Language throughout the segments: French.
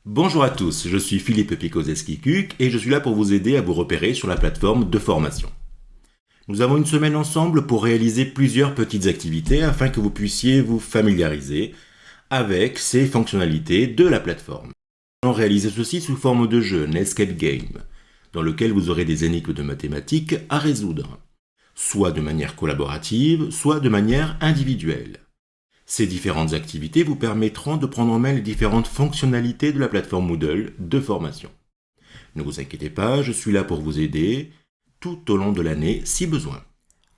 Bonjour à tous, je suis Philippe Pikozeski-Kuk et je suis là pour vous aider à vous repérer sur la plateforme de formation. Nous avons une semaine ensemble pour réaliser plusieurs petites activités afin que vous puissiez vous familiariser avec ces fonctionnalités de la plateforme. Nous allons réaliser ceci sous forme de jeu, un escape game, dans lequel vous aurez des énigmes de mathématiques à résoudre, soit de manière collaborative, soit de manière individuelle. Ces différentes activités vous permettront de prendre en main les différentes fonctionnalités de la plateforme Moodle de formation. Ne vous inquiétez pas, je suis là pour vous aider tout au long de l'année si besoin.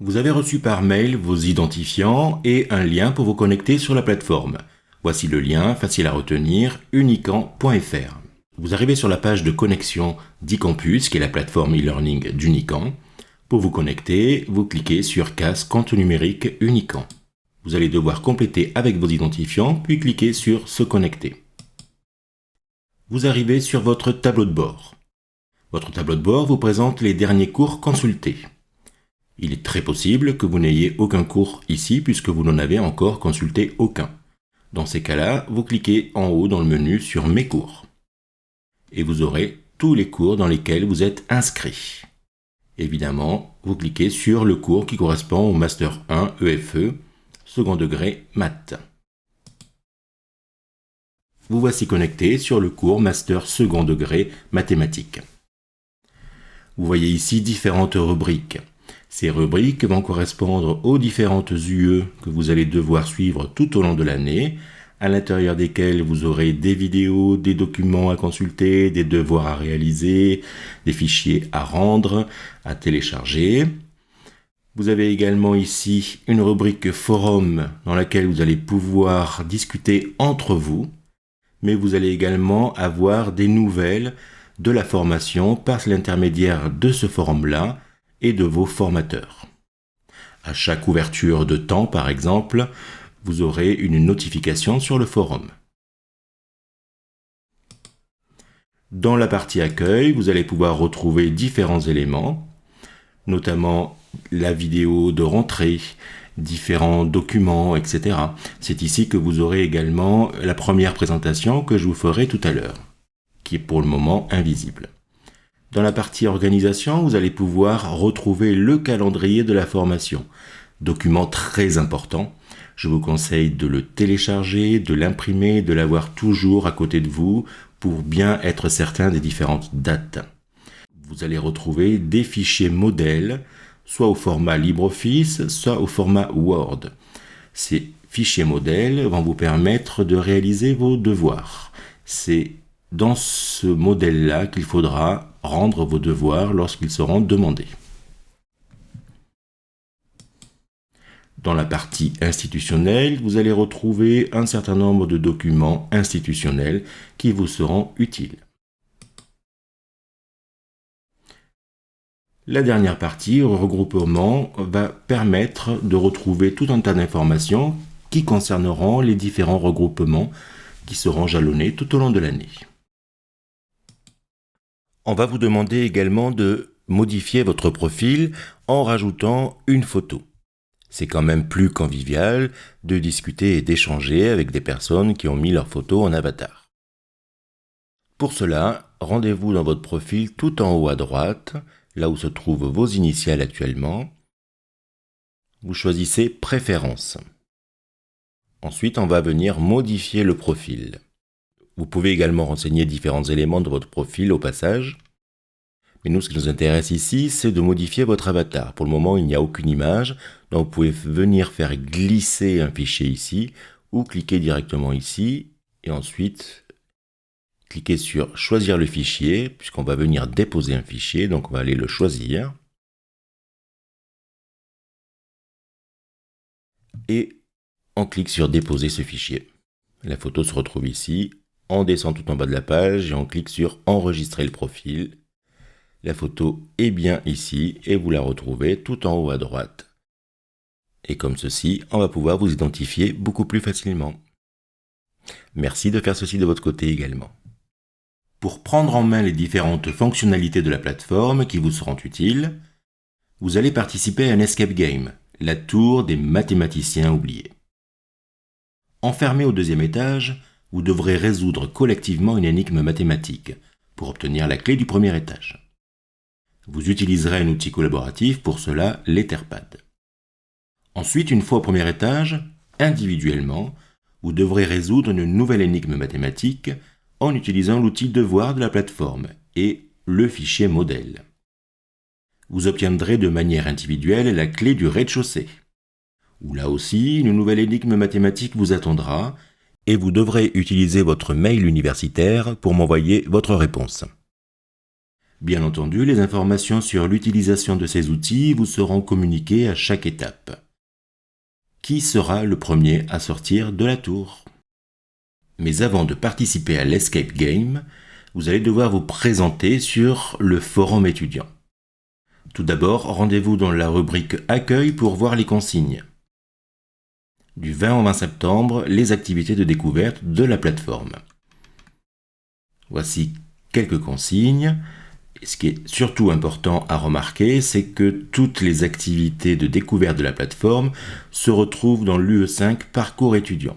Vous avez reçu par mail vos identifiants et un lien pour vous connecter sur la plateforme. Voici le lien, facile à retenir, unican.fr. Vous arrivez sur la page de connexion d'eCampus, qui est la plateforme e-learning d'Unican. Pour vous connecter, vous cliquez sur CAS compte numérique Unican. Vous allez devoir compléter avec vos identifiants, puis cliquer sur Se connecter. Vous arrivez sur votre tableau de bord. Votre tableau de bord vous présente les derniers cours consultés. Il est très possible que vous n'ayez aucun cours ici puisque vous n'en avez encore consulté aucun. Dans ces cas-là, vous cliquez en haut dans le menu sur Mes cours. Et vous aurez tous les cours dans lesquels vous êtes inscrit. Évidemment, vous cliquez sur le cours qui correspond au Master 1 EFE, second degré maths. Vous voici connecté sur le cours Master second degré mathématiques. Vous voyez ici différentes rubriques. Ces rubriques vont correspondre aux différentes UE que vous allez devoir suivre tout au long de l'année, à l'intérieur desquelles vous aurez des vidéos, des documents à consulter, des devoirs à réaliser, des fichiers à rendre, à télécharger. Vous avez également ici une rubrique forum dans laquelle vous allez pouvoir discuter entre vous, mais vous allez également avoir des nouvelles de la formation par l'intermédiaire de ce forum-là et de vos formateurs. À chaque ouverture de temps, par exemple, vous aurez une notification sur le forum. Dans la partie accueil, vous allez pouvoir retrouver différents éléments, notamment la vidéo de rentrée, différents documents, etc. C'est ici que vous aurez également la première présentation que je vous ferai tout à l'heure, qui est pour le moment invisible. Dans la partie organisation, vous allez pouvoir retrouver le calendrier de la formation. Document très important. Je vous conseille de le télécharger, de l'imprimer, de l'avoir toujours à côté de vous pour bien être certain des différentes dates. Vous allez retrouver des fichiers modèles, soit au format LibreOffice, soit au format Word. Ces fichiers modèles vont vous permettre de réaliser vos devoirs. C'est dans ce modèle-là qu'il faudra rendre vos devoirs lorsqu'ils seront demandés. Dans la partie institutionnelle, vous allez retrouver un certain nombre de documents institutionnels qui vous seront utiles. La dernière partie, regroupement, va permettre de retrouver tout un tas d'informations qui concerneront les différents regroupements qui seront jalonnés tout au long de l'année. On va vous demander également de modifier votre profil en rajoutant une photo. C'est quand même plus convivial de discuter et d'échanger avec des personnes qui ont mis leur photo en avatar. Pour cela, rendez-vous dans votre profil tout en haut à droite, là où se trouvent vos initiales actuellement. Vous choisissez Préférences. Ensuite, on va venir modifier le profil. Vous pouvez également renseigner différents éléments de votre profil au passage. Mais nous, ce qui nous intéresse ici, c'est de modifier votre avatar. Pour le moment, il n'y a aucune image, donc vous pouvez venir faire glisser un fichier ici, ou cliquer directement ici, et ensuite cliquez sur choisir le fichier, puisqu'on va venir déposer un fichier, donc on va aller le choisir. Et on clique sur déposer ce fichier. La photo se retrouve ici, on descend tout en bas de la page et on clique sur enregistrer le profil. La photo est bien ici et vous la retrouvez tout en haut à droite. Et comme ceci, on va pouvoir vous identifier beaucoup plus facilement. Merci de faire ceci de votre côté également. Pour prendre en main les différentes fonctionnalités de la plateforme qui vous seront utiles, vous allez participer à un escape game, la tour des mathématiciens oubliés. Enfermé au deuxième étage, vous devrez résoudre collectivement une énigme mathématique pour obtenir la clé du premier étage. Vous utiliserez un outil collaboratif, pour cela l'Etherpad. Ensuite, une fois au premier étage, individuellement, vous devrez résoudre une nouvelle énigme mathématique en utilisant l'outil devoir de la plateforme et le fichier modèle. Vous obtiendrez de manière individuelle la clé du rez-de-chaussée, où là aussi une nouvelle énigme mathématique vous attendra et vous devrez utiliser votre mail universitaire pour m'envoyer votre réponse. Bien entendu, les informations sur l'utilisation de ces outils vous seront communiquées à chaque étape. Qui sera le premier à sortir de la tour? Mais avant de participer à l'Escape Game, vous allez devoir vous présenter sur le forum étudiant. Tout d'abord, rendez-vous dans la rubrique Accueil pour voir les consignes. Du 20 au 20 septembre, les activités de découverte de la plateforme. Voici quelques consignes. Et ce qui est surtout important à remarquer, c'est que toutes les activités de découverte de la plateforme se retrouvent dans l'UE5 Parcours étudiant.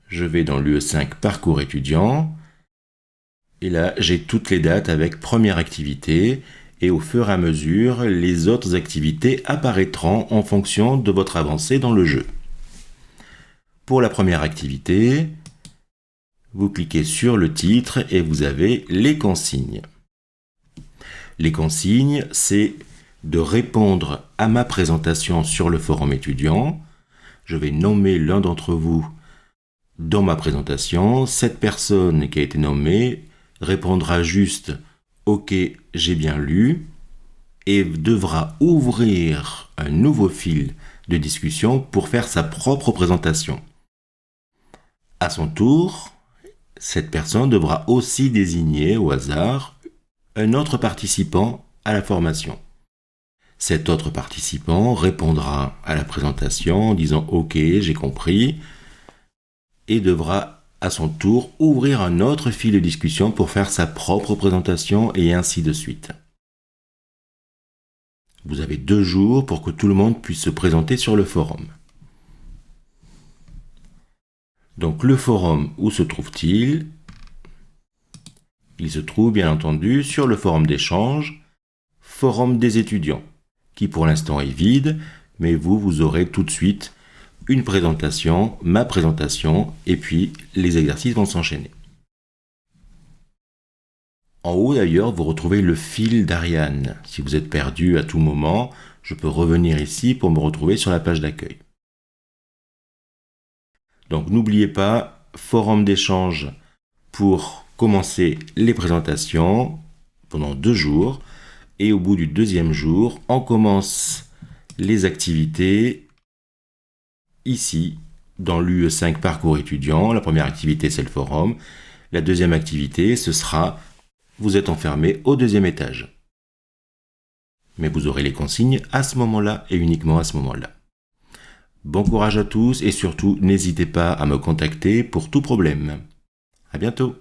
Je vais dans l'UE5 Parcours étudiant. Et là, j'ai toutes les dates avec première activité. Et au fur et à mesure, les autres activités apparaîtront en fonction de votre avancée dans le jeu. Pour la première activité, vous cliquez sur le titre et vous avez les consignes. Les consignes, c'est de répondre à ma présentation sur le forum étudiant. Je vais nommer l'un d'entre vous dans ma présentation. Cette personne qui a été nommée répondra juste « Ok, j'ai bien lu » et devra ouvrir un nouveau fil de discussion pour faire sa propre présentation. À son tour, cette personne devra aussi désigner au hasard un autre participant à la formation. Cet autre participant répondra à la présentation en disant « Ok, j'ai compris » et devra à son tour ouvrir un autre fil de discussion pour faire sa propre présentation et ainsi de suite. Vous avez 2 jours pour que tout le monde puisse se présenter sur le forum. Donc le forum, où se trouve-t-il? Il se trouve bien entendu sur le forum d'échange, forum des étudiants, qui pour l'instant est vide, mais vous aurez tout de suite une présentation, ma présentation, et puis les exercices vont s'enchaîner. En haut d'ailleurs, vous retrouvez le fil d'Ariane. Si vous êtes perdu à tout moment, je peux revenir ici pour me retrouver sur la page d'accueil. Donc n'oubliez pas, forum d'échange pour commencer les présentations pendant 2 jours. Et au bout du 2e jour, on commence les activités ici, dans l'UE5 Parcours étudiant. La première activité, c'est le forum. La deuxième activité, ce sera vous êtes enfermé au 2e étage. Mais vous aurez les consignes à ce moment-là et uniquement à ce moment-là. Bon courage à tous et surtout, n'hésitez pas à me contacter pour tout problème. À bientôt.